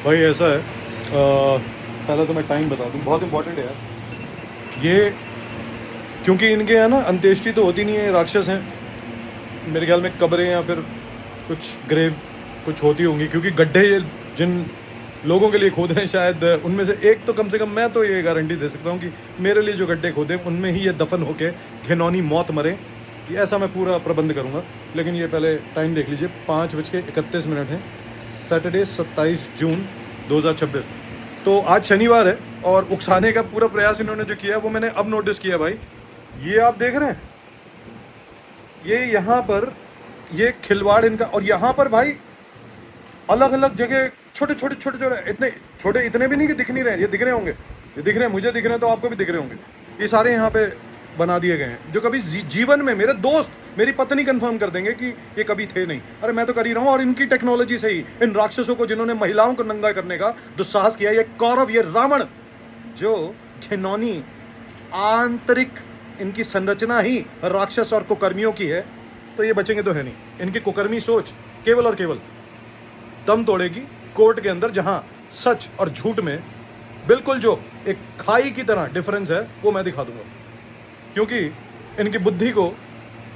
भाई ऐसा है, पहले तो मैं टाइम बता दूँ, बहुत इंपॉर्टेंट है यार ये, क्योंकि इनके यहाँ ना अंत्येष्टि तो होती नहीं है, राक्षस हैं मेरे ख्याल में, कब्रें या फिर कुछ ग्रेव कुछ होती होंगी, क्योंकि गड्ढे ये जिन लोगों के लिए खोद रहे हैं शायद उनमें से एक तो कम से कम मैं तो ये गारंटी दे सकता हूँ कि मेरे लिए जो गड्ढे खोदे उनमें ही ये दफन होके घिनौनी मौत मरे, कि ऐसा मैं पूरा प्रबंध करूँगा। लेकिन ये पहले टाइम देख लीजिए, 5:31 है, सैटरडे 27 जून 2026। तो आज शनिवार है और उकसाने का पूरा प्रयास इन्होंने जो किया है वो मैंने अब नोटिस किया भाई। ये आप देख रहे हैं, ये यहाँ पर ये खिलवाड़ इनका, और यहाँ पर भाई अलग अलग जगह छोटे छोटे छोटे छोटे, इतने छोटे इतने भी नहीं कि दिख नहीं रहे, ये दिख रहे होंगे, ये दिख रहे हैं, मुझे दिख रहे हैं तो आपको भी दिख रहे होंगे। ये सारे यहाँ पे बना दिए गए हैं, जो कभी जीवन में मेरे दोस्त मेरी पत्नी कंफर्म कर देंगे कि ये कभी थे नहीं। अरे मैं तो कर ही रहा हूँ, और इनकी टेक्नोलॉजी से ही इन राक्षसों को, जिन्होंने महिलाओं को नंगा करने का दुस्साहस किया, ये कौरव, ये रावण, जो घिनौनी आंतरिक इनकी संरचना ही राक्षस और कुकर्मियों की है, तो ये बचेंगे तो है नहीं। इनकी कुकर्मी सोच केवल और केवल दम तोड़ेगी कोर्ट के अंदर, जहां सच और झूठ में बिल्कुल जो एक खाई की तरह डिफरेंस है वो मैं दिखा दूंगा, क्योंकि इनकी बुद्धि को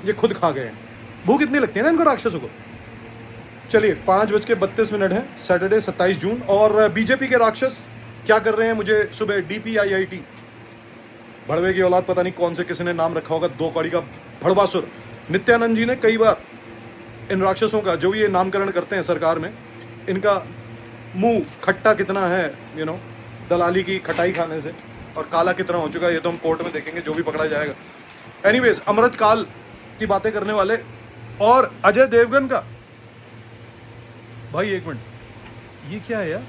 ये खुद खा गए हैं। भूख इतनी लगती है ना इनको राक्षसों को। चलिए 5:32 है, सैटरडे 27 जून, और बीजेपी के राक्षस क्या कर रहे हैं, मुझे सुबह DPIIT भड़वे की औलाद, पता नहीं कौन से किसी ने नाम रखा होगा, 2 कौड़ी का भड़वासुर नित्यानंद जी ने कई बार इन राक्षसों का जो ये नामकरण करते हैं सरकार में, इनका मुंह खट्टा कितना है, दलाली की खटाई खाने से, और काला कितना हो चुका है, ये तो हम कोर्ट में देखेंगे, जो भी पकड़ा जाएगा। एनीवेज, अमृत काल की बातें करने वाले, और अजय देवगन का भाई, एक मिनट, ये क्या है यार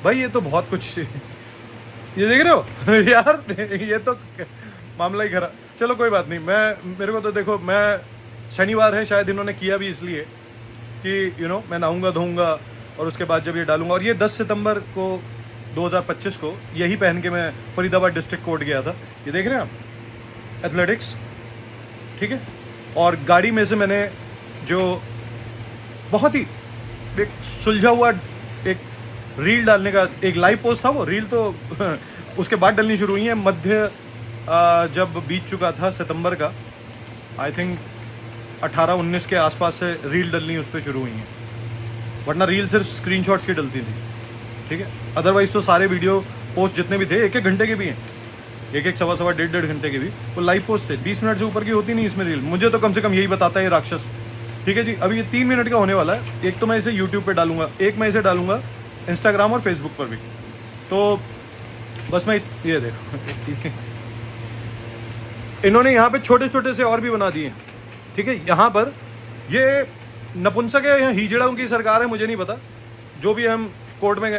भाई, ये तो बहुत कुछ ये देख रहे हो यार, ये तो मामला ही खराब। चलो कोई बात नहीं, मेरे को तो देखो, मैं शनिवार है, शायद इन्होंने किया भी इसलिए कि मैं नहाऊंगा धोऊंगा और उसके बाद जब ये डालूंगा। और ये 10 सितंबर को 2025 को यही पहन के मैं फरीदाबाद डिस्ट्रिक्ट कोर्ट गया था। ये देख रहे हैं आप, एथलेटिक्स, ठीक है। और गाड़ी में से मैंने जो बहुत ही एक सुलझा हुआ एक रील डालने का एक लाइव पोस्ट था, वो रील तो उसके बाद डलनी शुरू हुई है, मध्य जब बीत चुका था सितंबर का, आई थिंक 18-19 के आसपास से रील डलनी उस पर शुरू हुई है, वरना रील सिर्फ स्क्रीनशॉट्स की डलती थी, ठीक है। अदरवाइज तो सारे वीडियो पोस्ट जितने भी थे 1-1 घंटे के भी हैं, 1-1, सवा-सवा, 1.5 घंटे के भी वो लाइव पोस्ट थे। 20 मिनट से ऊपर की होती नहीं इसमें रील, मुझे तो कम से कम यही बताता है ये राक्षस, ठीक है जी। अभी ये 3 मिनट का होने वाला है। एक तो मैं इसे यूट्यूब पे डालूंगा, एक मैं इसे डालूंगा इंस्टाग्राम और फेसबुक पर भी। तो बस मैं ये देखो इन्होंने यहाँ पे छोटे छोटे से और भी बना दिए, ठीक है। यहाँ पर ये नपुंसक है या हिजड़ों की सरकार है, मुझे नहीं पता, जो भी हम कोर्ट में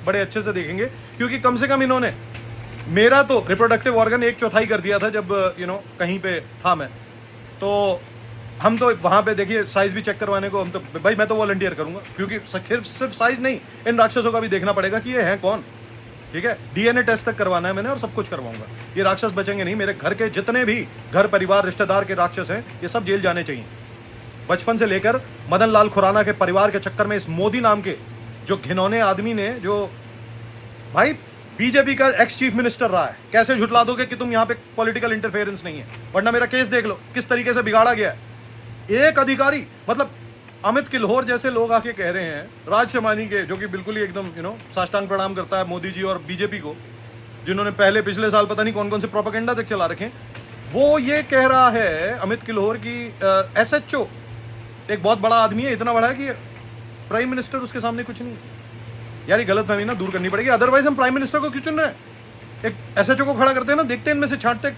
बड़े अच्छे से देखेंगे, क्योंकि कम से कम इन्होंने मेरा तो रिप्रोडक्टिव ऑर्गन 1/4 कर दिया था जब कहीं पे था मैं, तो हम तो वहाँ पे देखिए साइज भी चेक करवाने को, हम तो भाई मैं तो वॉलंटियर करूँगा, क्योंकि सिर्फ साइज नहीं, इन राक्षसों का भी देखना पड़ेगा कि ये हैं कौन, ठीक है। DNA टेस्ट तक करवाना है मैंने, और सब कुछ करवाऊंगा। ये राक्षस बचेंगे नहीं। मेरे घर के जितने भी घर परिवार रिश्तेदार के राक्षस हैं, ये सब जेल जाने चाहिए। बचपन से लेकर मदन लाल खुराना के परिवार के चक्कर में इस मोदी नाम के जो घिनौने आदमी ने, जो भाई बीजेपी का एक्स चीफ मिनिस्टर रहा है, कैसे झुटला दोगे कि तुम यहाँ पे पॉलिटिकल इंटरफेरेंस नहीं है, वरना मेरा केस देख लो किस तरीके से बिगाड़ा गया है। एक अधिकारी, मतलब अमित किल्होर जैसे लोग आके कह रहे हैं, राज शमानी के, जो कि बिल्कुल ही एकदम साष्टांग प्रणाम करता है मोदी जी और बीजेपी को, जिन्होंने पिछले साल पता नहीं कौन कौन से प्रोपेगेंडा तक चला रखे, वो ये कह रहा है अमित किल्होर की SHO एक बहुत बड़ा आदमी है, इतना बड़ा है कि प्राइम मिनिस्टर उसके सामने कुछ नहीं। यार ये गलतफहमी ना दूर करनी पड़ेगी, अदरवाइज हम प्राइम मिनिस्टर को क्यों चुन रहे हैं? एक SHO को खड़ा करते हैं ना, देखते हैं इनमें से छांटते,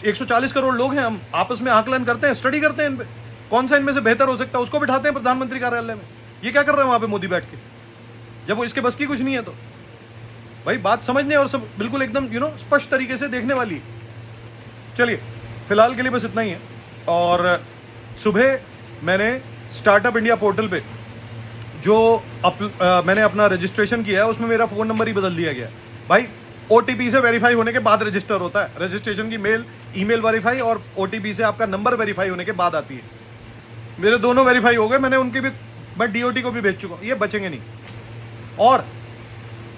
140 करोड़ लोग हैं, हम आपस में आकलन करते हैं, स्टडी करते हैं इन पे, कौन सा इनमें से बेहतर हो सकता है, उसको बिठाते हैं प्रधानमंत्री कार्यालय में। ये क्या कर रहे हैं वहां पे मोदी बैठ के, जब वो इसके बस की कुछ नहीं है? तो भाई बात समझने और सब बिल्कुल एकदम स्पष्ट तरीके से देखने वाली है। चलिए फिलहाल के लिए बस इतना ही है। और सुबह मैंने स्टार्टअप इंडिया पोर्टल पे जो मैंने अपना रजिस्ट्रेशन किया है, उसमें मेरा फ़ोन नंबर ही बदल दिया गया भाई। OTP से वेरीफाई होने के बाद रजिस्टर होता है, रजिस्ट्रेशन की ईमेल वेरीफाई और OTP से आपका नंबर वेरीफाई होने के बाद आती है। मेरे दोनों वेरीफाई हो गए, मैंने उनके भी, मैं DOT को भी भेज चुका हूँ। ये बचेंगे नहीं, और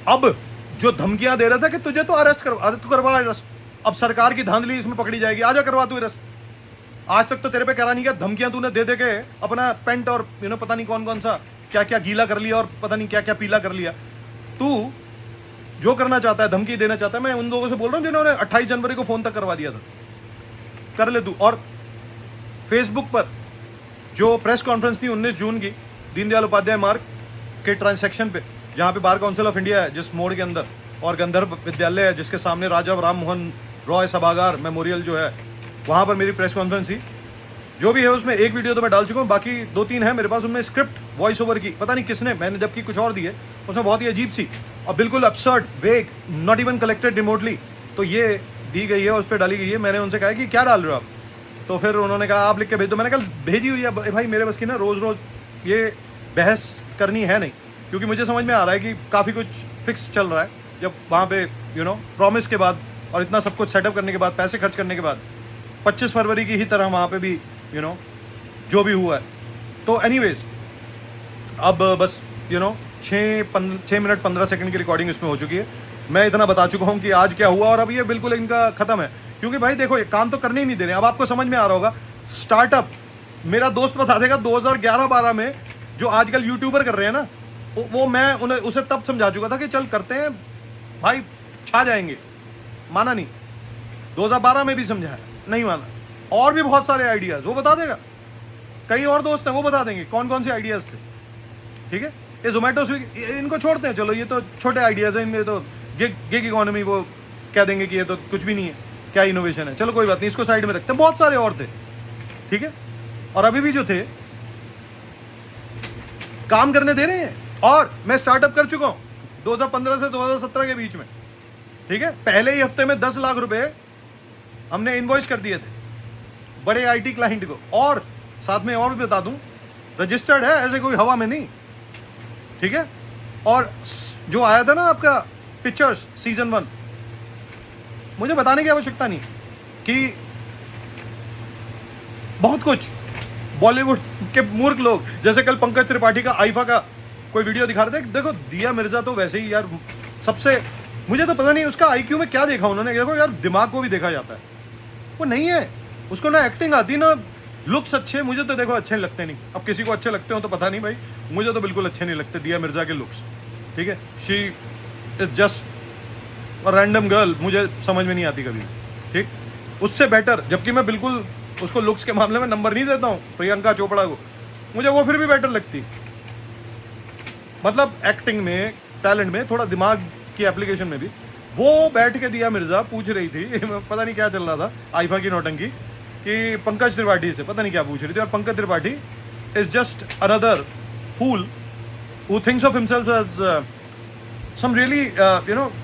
अब जो धमकियां दे रहा था कि तुझे तो अरेस्ट करवा अरेस्ट, अब सरकार की धांधली इसमें पकड़ी जाएगी, आजा करवा तू अरेस्ट। आज तक तो तेरे पे करा नहीं गया, धमकियां तूने दे दे के अपना पेंट और पता नहीं कौन कौन सा क्या क्या गीला कर लिया और पता नहीं क्या क्या पीला कर लिया। तू जो करना चाहता है, धमकी देना चाहता है, मैं उन लोगों से बोल रहा हूं जिन्होंने 28 जनवरी को फोन तक करवा दिया था, कर ले तू। और फेसबुक पर जो प्रेस कॉन्फ्रेंस थी 19 जून की दीनदयाल उपाध्याय मार्ग के ट्रांसैक्शन पे, जहां पे बार काउंसिल ऑफ इंडिया है जिस मोड़ के अंदर, और गंधर्व विद्यालय है जिसके सामने राजा राम मोहन रॉय सभागार मेमोरियल जो है, वहां पर मेरी प्रेस कॉन्फ्रेंस थी। जो भी है उसमें एक वीडियो तो मैं डाल चुका हूँ, बाकी 2-3 है मेरे पास, उनमें स्क्रिप्ट वॉइस ओवर की पता नहीं किसने, मैंने जबकि कुछ और दी है, उसमें बहुत ही अजीब सी और बिल्कुल अपसर्ड, वेग, नॉट इवन कलेक्टेड रिमोटली, तो ये दी गई है, उस पर डाली गई है। मैंने उनसे कहा कि क्या डाल रहे हो आप, तो फिर उन्होंने कहा आप लिख के भेज दो। मैंने कहा भेजी हुई है भाई, मेरे बस की ना रोज़ रोज़ ये बहस करनी है नहीं, क्योंकि मुझे समझ में आ रहा है कि काफ़ी कुछ फिक्स चल रहा है। जब वहाँ पे प्रॉमिस के बाद और इतना सब कुछ सेटअप करने के बाद, पैसे खर्च करने के बाद 25 फरवरी की ही तरह वहाँ पे भी जो भी हुआ है। तो एनीवेज अब बस 6 मिनट 15 सेकंड की रिकॉर्डिंग इसमें हो चुकी है। मैं इतना बता चुका हूँ कि आज क्या हुआ, और अब ये बिल्कुल इनका ख़त्म है, क्योंकि भाई देखो ये काम तो करने ही नहीं दे रहे। अब आपको समझ में आ रहा होगा, स्टार्टअप मेरा दोस्त बता देगा 2011-12 में जो आजकल यूट्यूबर कर रहे हैं ना, वो मैं उन्हें उसे तब समझा चुका था कि चल करते हैं भाई, छा जाएंगे। माना नहीं, 2012 में भी समझाया, नहीं माना। और भी बहुत सारे आइडियाज़ वो बता देगा, कई और दोस्त हैं वो बता देंगे कौन कौन से आइडियाज़ थे। ठीक है, ये जोमेटो स्विगी इनको छोड़ते हैं, चलो ये तो छोटे आइडियाज़ हैं, इनमें तो गिग इकोनॉमी वो कह देंगे कि ये तो कुछ भी नहीं है, क्या इनोवेशन है, चलो कोई बात नहीं, इसको साइड में रखते हैं। बहुत सारे और थे, ठीक है, और अभी भी जो थे काम करने दे रहे हैं। और मैं स्टार्टअप कर चुका हूं 2015 से 2017 के बीच में, ठीक है। पहले ही हफ्ते में 10 लाख रुपए हमने इनवॉइस कर दिए थे बड़े आईटी क्लाइंट को, और साथ में और भी बता दूं, रजिस्टर्ड है, ऐसे कोई हवा में नहीं, ठीक है। और जो आया था ना आपका पिक्चर्स सीजन 1, मुझे बताने की आवश्यकता नहीं कि बहुत कुछ बॉलीवुड के मूर्ख लोग, जैसे कल पंकज त्रिपाठी का आईफा का कोई वीडियो दिखा रहे थे। देखो दिया मिर्जा तो वैसे ही यार सबसे, मुझे तो पता नहीं उसका आईक्यू में क्या देखा उन्होंने। देखो यार दिमाग को भी देखा जाता है, वो नहीं है, उसको ना एक्टिंग आती ना लुक्स अच्छे, मुझे तो देखो अच्छे लगते नहीं। अब किसी को अच्छे लगते हो तो पता नहीं भाई, मुझे तो बिल्कुल अच्छे नहीं लगते दिया मिर्जा के लुक्स, ठीक है। She is just random girl, मुझे समझ में नहीं आती कभी, ठीक। उससे बेटर, जबकि मैं बिल्कुल उसको लुक्स के मामले में नंबर नहीं देता हूँ प्रियंका चोपड़ा को, मुझे वो फिर भी बेटर लगती, मतलब एक्टिंग में, टैलेंट में, थोड़ा दिमाग की एप्लीकेशन में भी। वो बैठ के दिया मिर्जा पूछ रही थी पता नहीं क्या चल रहा था आईफा की नौटंकी, कि पंकज त्रिपाठी से पता नहीं क्या पूछ रही थी, और Pankaj Tripathi is just another fool who thinks of himself as some really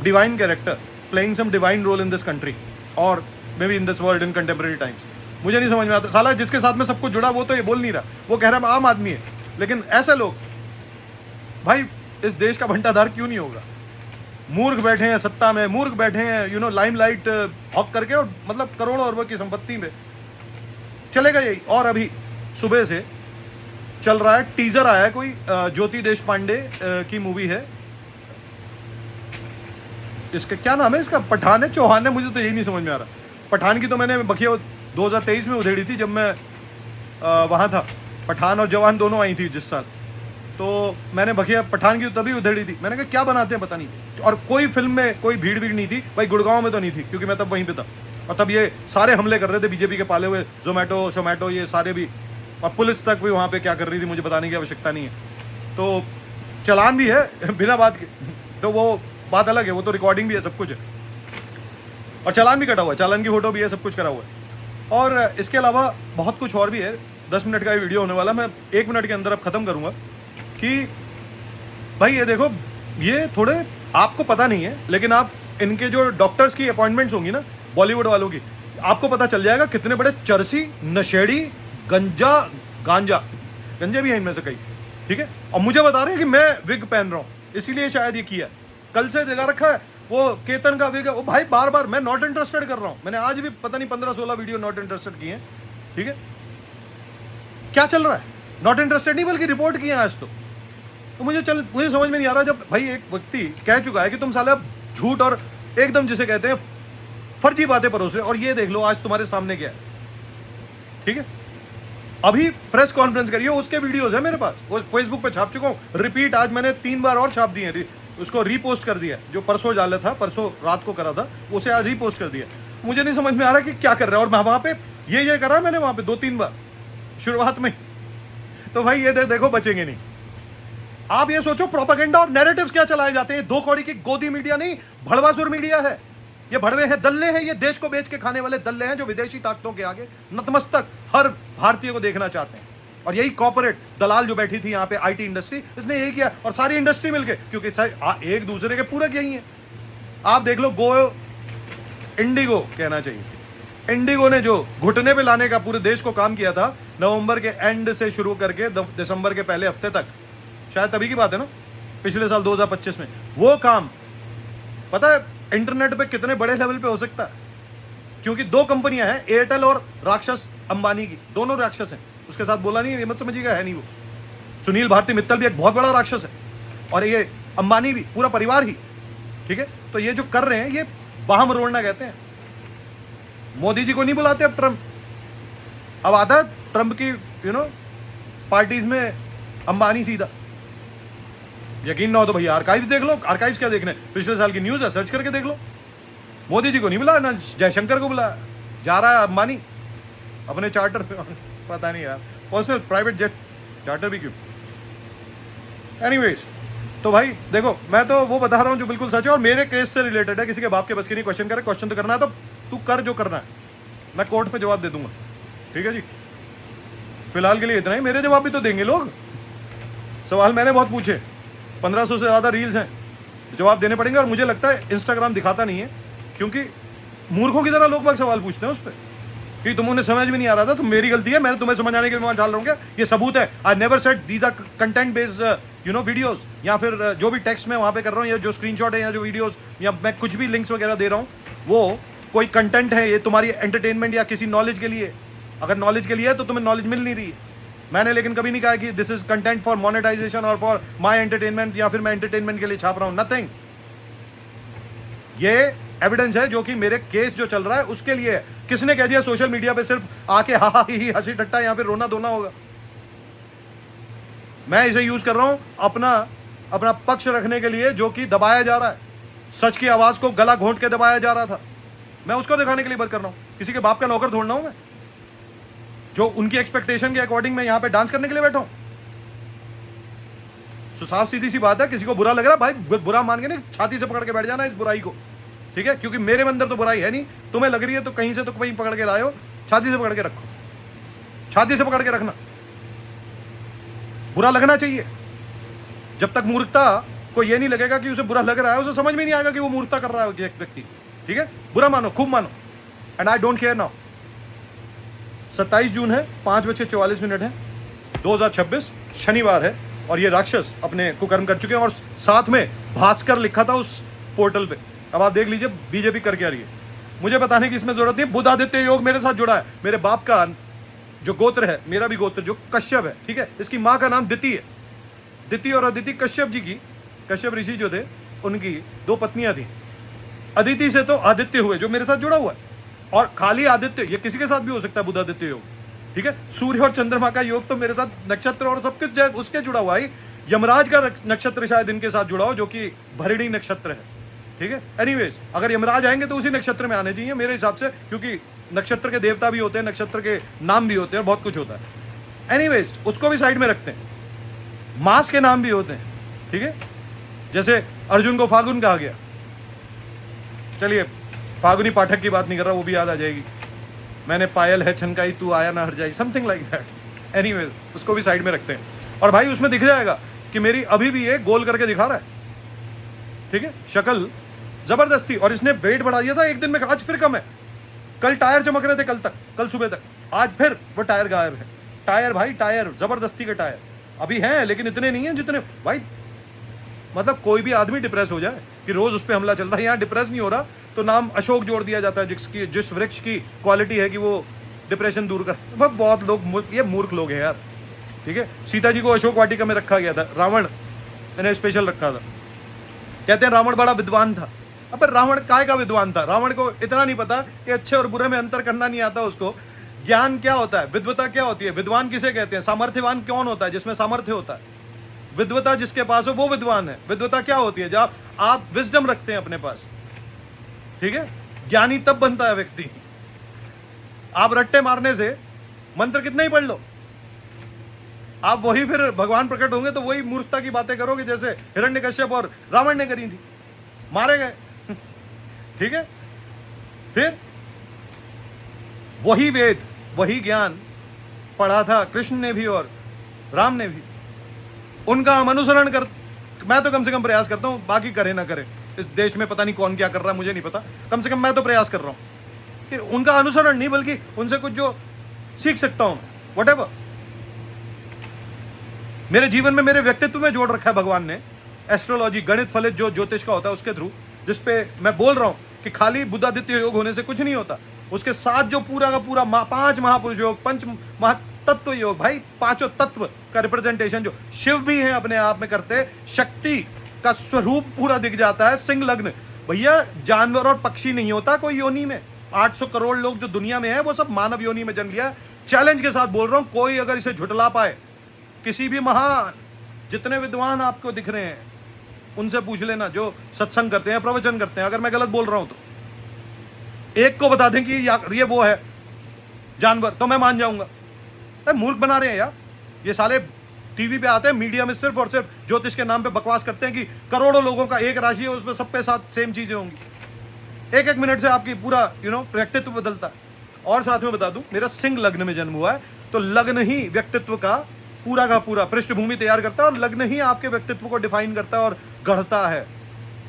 divine character playing some divine role in this country or maybe in this world in contemporary times। मुझे नहीं समझ में आता, साला जिसके साथ में सब कुछ जुड़ा वो तो ये बोल नहीं रहा, वो कह रहा है आम आदमी है। लेकिन ऐसे लोग भाई इस देश का भंटाधार क्यों नहीं होगा? मूर्ख बैठे हैं सत्ता में, मूर्ख बैठे हैं लाइमलाइट हॉक करके, और मतलब करोड़ों अरबों की संपत्ति में चलेगा यही। और अभी सुबह से चल रहा है, टीजर आया है कोई, ज्योति देशपांडे की मूवी है, इसका क्या नाम है, इसका पठान है चौहान है, मुझे तो यही नहीं समझ में आ रहा। पठान की तो मैंने बखिया 2023 में उधेड़ी थी जब मैं वहाँ था, पठान और जवान दोनों आई थी जिस साल, तो मैंने बखिया पठान की तभी उधेड़ी थी। मैंने कहा क्या बनाते हैं पता नहीं, और कोई फिल्म में कोई भीड़ नहीं थी भाई, गुड़गांव में तो नहीं थी क्योंकि मैं तब वहीं पे था, और तब ये सारे हमले कर रहे थे बीजेपी के पाले हुए, जोमेटो शोमेटो ये सारे भी, और पुलिस तक भी वहाँ पे क्या कर रही थी मुझे बताने की आवश्यकता नहीं है। तो चलान भी है बिना बात के, तो वो बात अलग है, वो तो रिकॉर्डिंग भी है, सब कुछ है, और चालान भी कटा हुआ है, चालान की फोटो भी है, सब कुछ करा हुआ है। और इसके अलावा बहुत कुछ और भी है। 10 मिनट का ये वीडियो होने वाला, मैं 1 मिनट के अंदर अब खत्म करूंगा कि भाई ये देखो, ये थोड़े आपको पता नहीं है, लेकिन आप इनके जो डॉक्टर्स की अपॉइंटमेंट्स होंगी ना बॉलीवुड वालों की, आपको पता चल जाएगा कितने बड़े चरसी, नशेड़ी, गंजे भी हैं इनमें से कई, ठीक है। और मुझे बता रहे हैं कि मैं विग पहन रहा हूँ, इसीलिए शायद ये किया। कल से लगा रखा है वो केतन का विग है, वो भाई बार बार मैं नॉट इंटरेस्टेड कर रहा हूं, मैंने आज भी पता नहीं 15-16 वीडियो नॉट इंटरेस्टेड किए हैं, ठीक है। क्या चल रहा है, नॉट इंटरेस्टेड नहीं बल्कि रिपोर्ट किए हैं आज। तो तो मुझे समझ में नहीं आ रहा, जब भाई एक व्यक्ति कह चुका है कि तुम साला झूठ और एकदम जिसे कहते हैं फर्जी बातें परोसे, और ये देख लो आज तुम्हारे सामने क्या है, ठीक है। अभी प्रेस कॉन्फ्रेंस करिए, उसके वीडियोस है मेरे पास, वो फेसबुक पे छाप चुका हूं, रिपीट आज मैंने 3 बार और छाप दिए, उसको रीपोस्ट कर दिया, जो परसों डाला था, परसों रात को करा था, उसे आज रीपोस्ट कर दिया। मुझे नहीं समझ में आ रहा कि क्या कर रहा है, और मैं वहां पे ये करा मैंने वहां पे 2-3 बार शुरुआत में। तो भाई ये देखो बचेंगे नहीं। आप ये सोचो प्रोपेगेंडा और नैरेटिव्स क्या चलाए जाते हैं, 2 कौड़ी की गोदी मीडिया नहीं, भड़वासुर मीडिया है, ये भड़वे हैं, दल्ले हैं, ये देश को बेच के खाने वाले दल्ले हैं, जो विदेशी ताकतों के आगे नतमस्तक हर भारतीय को देखना चाहते हैं। और यही कॉर्पोरेट दलाल जो बैठी थी यहाँ पे आईटी इंडस्ट्री, इसने यही किया, और सारी इंडस्ट्री मिलके, क्योंकि एक दूसरे के पूरक यही है। आप देख लो इंडिगो कहना चाहिए, इंडिगो ने जो घुटने पे लाने का पूरे देश को काम किया था, नवंबर के एंड से शुरू करके दिसंबर के पहले हफ्ते तक, शायद तभी की बात है ना, पिछले साल 2025 में, वो काम पता है इंटरनेट पे कितने बड़े लेवल पे हो सकता है, क्योंकि 2 कंपनियां हैं, एयरटेल और राक्षस अंबानी की, दोनों राक्षस हैं, उसके साथ बोला नहीं, ये मत समझिएगा, है नहीं वो। सुनील भारती मित्तल भी एक बहुत बड़ा राक्षस है, और ये अंबानी भी, पूरा परिवार ही, ठीक है। तो ये जो कर रहे हैं, ये बाह मरोड़ना कहते हैं। मोदी जी को नहीं बुलाते अब ट्रंप, अब आता है ट्रंप की पार्टीज में अंबानी सीधा। यकीन ना हो तो भैया आर्काइव्स देख लो, आर्काइव्स क्या देखने, पिछले साल की न्यूज है, सर्च करके देख लो। मोदी जी को नहीं बुलाया, ना जयशंकर को बुलाया, जा रहा है अंबानी अपने चार्टर पे, पता नहीं यार, पर्सनल प्राइवेट जेट, चार्टर भी क्यों। एनीवेज, तो भाई देखो, मैं तो वो बता रहा हूँ जो बिल्कुल सच है और मेरे केस से रिलेटेड है, किसी के बाप के बस की नहीं। क्वेश्चन करे, क्वेश्चन तो करना है तो तू कर जो करना है, मैं कोर्ट पे जवाब दे दूंगा, ठीक है जी। फिलहाल के लिए इतना ही, मेरे जवाब भी तो देंगे लोग, सवाल मैंने बहुत पूछे, 1500 से ज़्यादा रील्स हैं, जवाब देने पड़ेंगे। और मुझे लगता है इंस्टाग्राम दिखाता नहीं है, क्योंकि मूर्खों की तरह लोग बाग सवाल पूछते हैं उस पर, कि तुमने समझ में नहीं आ रहा था, तो मेरी गलती है, मैंने तुम्हें समझ आने के लिए डाल रहा हूँ क्या, ये सबूत है। I never said these are content based videos, या फिर जो भी टेक्स्ट मैं वहाँ पे कर रहा हूँ, या जो स्क्रीनशॉट है, या जो वीडियोस, या मैं कुछ भी लिंक्स वगैरह दे रहा हूँ, वो कोई कंटेंट है, ये तुम्हारी एंटरटेनमेंट या किसी नॉलेज के लिए। अगर नॉलेज के लिए है तो तुम्हें नॉलेज मिल नहीं रही है। मैंने लेकिन कभी नहीं कहा कि this is content for monetization और फॉर माई एंटरटेनमेंट, या फिर मैं एंटरटेनमेंट के लिए छाप रहा हूं, नथिंग। ये एविडेंस है जो कि मेरे केस जो चल रहा है उसके लिए है। किसने कह दिया सोशल मीडिया पे सिर्फ आके हा ही हंसी टट्टा या फिर रोना धोना होगा। मैं इसे यूज कर रहा हूं अपना पक्ष रखने के लिए, जो कि दबाया जा रहा है, सच की आवाज को गला घोंट के दबाया जा रहा था, मैं उसको दिखाने के लिए बात कर रहा हूं। किसी के बाप का नौकर थोड़ना हूं मैं, जो उनकी एक्सपेक्टेशन के अकॉर्डिंग मैं यहां पे डांस करने के लिए बैठा हूं। तो साफ सीधी सी बात है, किसी को बुरा लग रहा है भाई, बुरा मान के नहीं, छाती से पकड़ के बैठ जाना इस बुराई को, ठीक है, क्योंकि मेरे अंदर तो बुराई है नहीं, तुम्हें लग रही है तो कहीं से तो कहीं पकड़ के लाए हो, छाती से पकड़ के रखो, छाती से पकड़ के रखना। बुरा लगना चाहिए, जब तक मूर्खता को ये नहीं लगेगा कि उसे बुरा लग रहा है, उसे समझ में नहीं आएगा कि वो मूर्खता कर रहा है एक व्यक्ति, ठीक है। बुरा मानो, खूब मानो, and I don't care now. 27 जून है, 5:44 है, 2026 शनिवार है, और ये राक्षस अपने कुकर्म कर चुके हैं, और साथ में भास्कर लिखा था उस पोर्टल पे। अब आप देख लीजिए बीजेपी कर क्या रही है, मुझे बताने की इसमें जरूरत नहीं। बुध आदित्य योग मेरे साथ जुड़ा है, मेरे बाप का जो गोत्र है, मेरा भी गोत्र जो कश्यप है, ठीक है, इसकी माँ का नाम दिति है। दिति और अदिति कश्यप जी की, कश्यप ऋषि जो थे उनकी 2 पत्नियां थी। अदिति से तो आदित्य हुए जो मेरे साथ जुड़ा हुआ है, और खाली आदित्य, ये किसी के साथ भी हो सकता है बुध आदित्य योग, ठीक है। सूर्य और चंद्रमा का योग तो मेरे साथ नक्षत्र और सब कुछ उसके जुड़ा हुआ है। यमराज का नक्षत्र शायद इनके साथ जुड़ा हो, जो कि भरणी नक्षत्र है, ठीक है। एनीवेज, अगर यमराज आएंगे तो उसी नक्षत्र में आने चाहिए मेरे हिसाब से, क्योंकि नक्षत्र के देवता भी होते हैं, नक्षत्र के नाम भी होते हैं, बहुत कुछ होता है। एनीवेज, उसको भी साइड में रखते हैं। मास के नाम भी होते हैं, ठीक है, जैसे अर्जुन को फागुन कहा गया। चलिए, फागुनी पाठक की बात नहीं कर रहा, वो भी याद आ जाएगी, मैंने पायल है छनकाई तू आया ना हट जाए, समथिंग लाइक दैट। एनीवेज, उसको भी साइड में रखते हैं। और भाई उसमें दिख जाएगा कि मेरी अभी भी ये गोल करके दिखा रहा है, ठीक है, शक्ल जबरदस्ती, और इसने वेट बढ़ा दिया था एक दिन में, आज फिर कम है। कल टायर चमक रहे थे, कल सुबह तक, आज फिर वो टायर गायब है। टायर भाई, टायर जबरदस्ती के टायर अभी हैं, लेकिन इतने नहीं हैं जितने भाई, मतलब कोई भी आदमी डिप्रेस हो जाए कि रोज उस पर हमला चल रहा है, यहाँ डिप्रेस नहीं हो रहा तो नाम अशोक जोड़ दिया जाता है, जिस वृक्ष की क्वालिटी है कि वो डिप्रेशन दूर कर। बहुत लोग, ये मूर्ख लोग हैं यार, ठीक है। सीता जी को अशोक वाटिका में रखा गया था, रावण मैंने स्पेशल रखा था। कहते हैं रावण बड़ा विद्वान था। अब रावण काय का विद्वान था? रावण को इतना नहीं पता कि अच्छे और बुरे में अंतर करना नहीं आता उसको। ज्ञान क्या होता है, विद्वता क्या होती है, विद्वान किसे कहते हैं, सामर्थ्यवान कौन होता है, जिसमें सामर्थ्य होता है। विद्वता जिसके पास हो वो विद्वान है। विद्वता क्या होती है, जब आप विजडम रखते हैं अपने पास, ठीक है। ज्ञानी तब बनता है व्यक्ति। आप रट्टे मारने से मंत्र कितना ही पढ़ लो, आप वही फिर भगवान प्रकट होंगे तो वही मूर्खता की बातें करोगे जैसे हिरण्यकश्यप और रावण ने करी थी, मारे गए। ठीक है। फिर वही वेद, वही ज्ञान पढ़ा था कृष्ण ने भी और राम ने भी। उनका हम अनुसरण कर, मैं तो कम से कम प्रयास करता हूं, बाकी करे ना करे, इस देश में पता नहीं कौन क्या कर रहा है मुझे नहीं पता, कम से कम मैं तो प्रयास कर रहा हूं कि उनका अनुसरण नहीं बल्कि उनसे कुछ जो सीख सकता हूं, व्हाटएवर। मेरे जीवन में, मेरे व्यक्तित्व में जोड़ रखा है भगवान ने एस्ट्रोलॉजी, गणित फलित जो ज्योतिष का होता है उसके थ्रू, जिसपे मैं बोल रहा हूं कि खाली बुद्धादित्य योग होने से कुछ नहीं होता। उसके साथ जो पूरा का पूरा 5 महापुरुष योग, 5 महातत्व योग, भाई 5 तत्व का रिप्रेजेंटेशन जो शिव भी है अपने आप में करते, शक्ति का स्वरूप पूरा दिख जाता है। सिंह लग्न, भैया जानवर और पक्षी नहीं होता कोई योनि में। 800 करोड़ लोग जो दुनिया में है वो सब मानव योनि में जन्म लिया। चैलेंज के साथ बोल रहा हूं, कोई अगर इसे झुटला पाए, किसी भी महान, जितने विद्वान आपको दिख रहे हैं उनसे पूछ लेना जो सत्संग करते हैं, प्रवचन करते हैं, अगर मैं गलत बोल रहा हूं तो एक को बता दें कि ये वो है जानवर, तो मैं मान जाऊंगा। मूर्ख बना रहे हैं यार ये साले। टीवी पे आते हैं, मीडिया में सिर्फ और सिर्फ ज्योतिष के नाम पे बकवास करते हैं कि करोड़ों लोगों का एक राशि है, उसमें सब पे साथ सेम चीजें होंगी। एक मिनट से आपकी पूरा व्यक्तित्व बदलता है। और साथ में बता दूं, मेरा सिंह लग्न में जन्म हुआ है, तो लग्न ही व्यक्तित्व का पूरा पृष्ठभूमि तैयार करता है और लग्न ही आपके व्यक्तित्व को डिफाइन करता है और गढ़ता है।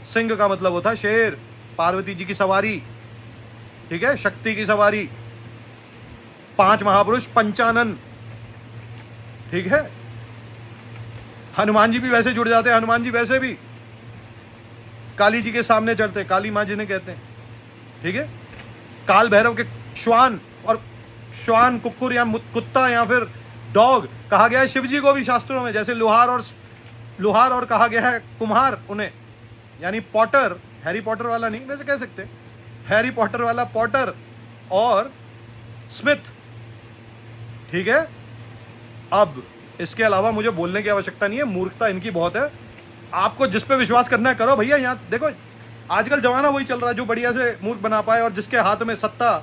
सिंह का मतलब होता है शेर, पार्वती जी की सवारी, ठीक है, शक्ति की सवारी, 5 महापुरुष, पंचानन, ठीक है। हनुमान जी भी वैसे जुड़ जाते हैं, हनुमान जी वैसे भी काली जी के सामने चढ़ते, काली माँ जिन्हें कहते हैं, ठीक है। काल भैरव के श्वान, और श्वान कुक्कुर या कुत्ता या फिर डॉग कहा गया है शिव जी को भी शास्त्रों में, जैसे लोहार और कहा गया है कुम्हार उन्हें, यानी पॉटर, हैरी पॉटर वाला नहीं, वैसे कह सकते हैरी पॉटर वाला पॉटर और स्मिथ, ठीक है। अब इसके अलावा मुझे बोलने की आवश्यकता नहीं है, मूर्खता इनकी बहुत है। आपको जिस पे विश्वास करना है करो भैया। यहाँ देखो आजकल जमाना वही चल रहा है, जो बढ़िया से मूर्ख बना पाए और जिसके हाथ में सत्ता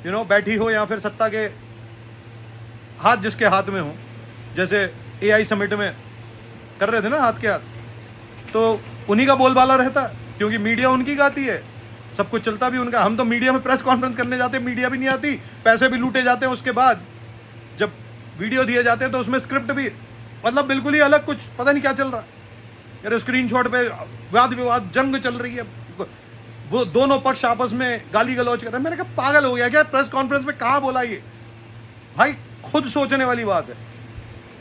बैठी हो, या फिर सत्ता के हाथ जिसके हाथ में हो, जैसे AI समिट में कर रहे थे ना हाथ के हाथ, तो उन्हीं का बोलबाला रहता है, क्योंकि मीडिया उनकी गाती है, सब कुछ चलता भी उनका। हम तो मीडिया में प्रेस कॉन्फ्रेंस करने जाते हैं, मीडिया भी नहीं आती, पैसे भी लूटे जाते हैं, उसके बाद जब वीडियो दिए जाते हैं तो उसमें स्क्रिप्ट भी मतलब बिल्कुल ही अलग, कुछ पता नहीं क्या चल रहा है यार। स्क्रीनशॉट पे वाद विवाद, जंग चल रही है, वो दोनों पक्ष आपस में गाली गलौज कर रहे हैं। मैंने कहा पागल हो गया क्या, प्रेस कॉन्फ्रेंस में कहाँ बोला ये भाई, खुद सोचने वाली बात है,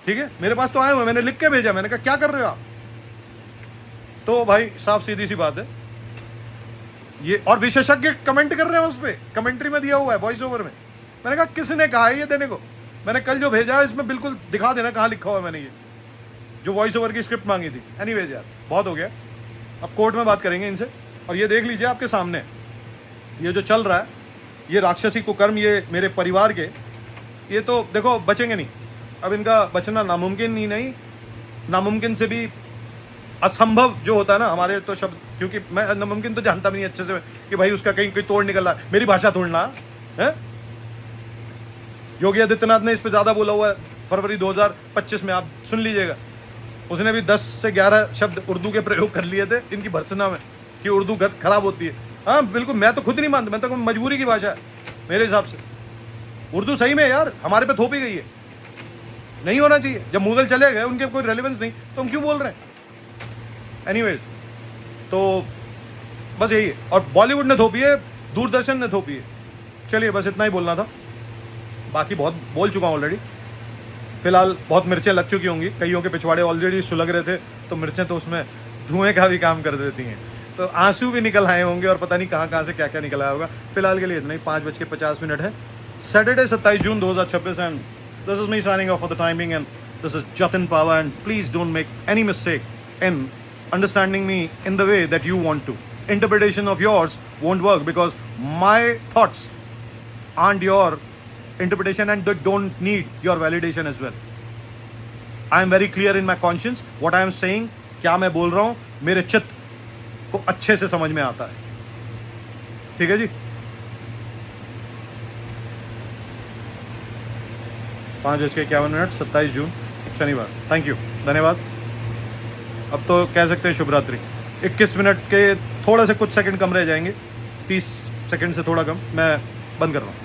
ठीक है। मेरे पास तो आए हुए, मैंने लिख के भेजा, मैंने कहा क्या कर रहे हो आप, तो भाई साफ सीधी सी बात है ये। और विशेषज्ञ कमेंट कर रहे हैं उस पर, कमेंट्री में दिया हुआ है वॉइस ओवर में। मैंने कहा किसने कहा है ये देने को, मैंने कल जो भेजा है इसमें बिल्कुल दिखा देना कहाँ लिखा हुआ है मैंने ये जो वॉइस ओवर की स्क्रिप्ट मांगी थी। एनीवेज यार बहुत हो गया, अब कोर्ट में बात करेंगे इनसे। और ये देख लीजिए आपके सामने, ये जो चल रहा है, ये राक्षसी कुकर्म, ये मेरे परिवार के, ये तो देखो बचेंगे नहीं। अब इनका बचना नामुमकिन ही नहीं, नामुमकिन से भी असंभव जो होता है ना, हमारे तो शब्द, क्योंकि मैं नामुमकिन तो जानता भी नहीं अच्छे से कि भाई उसका कहीं कोई तोड़ निकल रहा है, मेरी भाषा तोड़ना है। योगी आदित्यनाथ ने इस पर ज़्यादा बोला हुआ है, फरवरी 2025 में, आप सुन लीजिएगा। उसने भी 10 से 11 शब्द उर्दू के प्रयोग कर लिए थे इनकी भर्त्सना में कि उर्दू खराब होती है। हाँ बिल्कुल, मैं तो खुद नहीं मानता, मैं तो मजबूरी की भाषा है मेरे हिसाब से। उर्दू सही में यार हमारे पे थोपी गई है, नहीं होना चाहिए। जब मुगल चले गए, उनके कोई रेलेवेंस नहीं, तो हम क्यों बोल रहे हैं। एनीवेज, तो बस यही है। और बॉलीवुड ने थोपी है, दूरदर्शन ने थोपी है। चलिए बस इतना ही बोलना था, बाकी बहुत बोल चुका हूँ ऑलरेडी। फिलहाल बहुत मिर्चें लग चुकी होंगी, कईयों के पिछवाड़े ऑलरेडी सुलग रहे थे, तो मिर्चें तो उसमें धुएं का भी काम कर देती हैं, तो आंसू भी निकल आए होंगे और पता नहीं कहाँ से क्या क्या निकल आया होगा। फिलहाल के लिए इतना ही, 5:50 है, Saturday 27 June 2026, and this is me signing off for the timing, and this is Jatin power, and please don't make any mistake in understanding me in the way that you want to. Interpretation of yours won't work because my thoughts aren't your interpretation and they don't need your validation as well. I am very clear in my conscience what I am saying, क्या मैं बोल रहा हूँ मेरे चित्त को अच्छे से समझ में आता है. ठीक है जी. 5:51, 27 जून शनिवार. थैंक यू, धन्यवाद. अब तो कह सकते हैं शुभ रात्रि. 21 मिनट के थोड़ा से कुछ सेकंड कम रह जाएंगे, 30 सेकंड से थोड़ा कम. मैं बंद कर रहा हूँ.